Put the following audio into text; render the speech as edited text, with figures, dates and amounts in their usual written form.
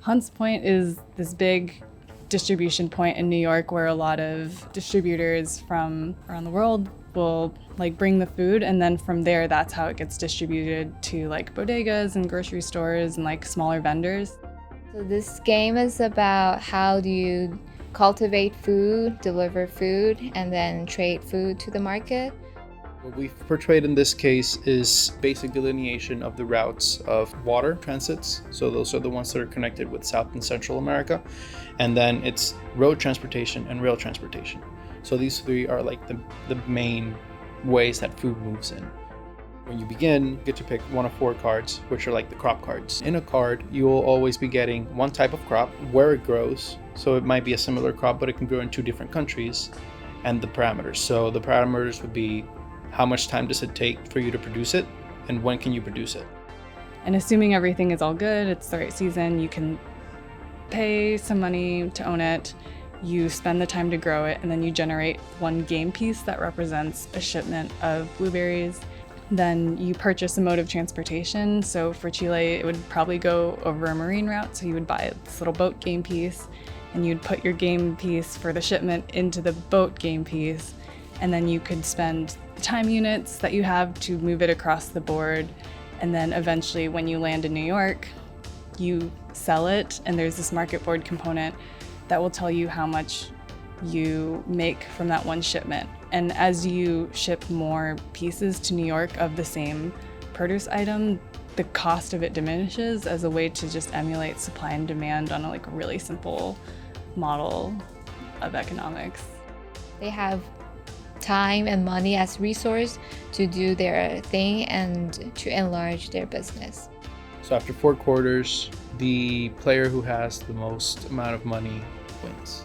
Hunts Point is this big distribution point in New York where a lot of distributors from around the world will bring the food, and then from there that's how it gets distributed to bodegas and grocery stores and smaller vendors. So this game is about how do you cultivate food, deliver food, and then trade food to the market. What we've portrayed in this case is basic delineation of the routes of water transits. So those are the ones that are connected with South and Central America. And then it's road transportation and rail transportation. So these three are the main ways that food moves in. When you begin, you get to pick one of 4 cards, which are the crop cards. In a card, you will always be getting one type of crop, where it grows. So it might be a similar crop, but it can grow in 2 different countries, and the parameters. So the parameters would be how much time does it take for you to produce it, and when can you produce it? And assuming everything is all good, it's the right season, you can pay some money to own it, you spend the time to grow it, and then you generate 1 game piece that represents a shipment of blueberries. Then you purchase a mode of transportation. So for Chile, it would probably go over a marine route. So you would buy this little boat game piece, and you'd put your game piece for the shipment into the boat game piece. And then you could spend the time units that you have to move it across the board. And then eventually when you land in New York, you sell it. And there's this market board component that will tell you how much you make from that 1 shipment. And as you ship more pieces to New York of the same produce item, the cost of it diminishes as a way to just emulate supply and demand on a really simple model of economics. They have time and money as resource to do their thing and to enlarge their business. So after 4 quarters, the player who has the most amount of money wins.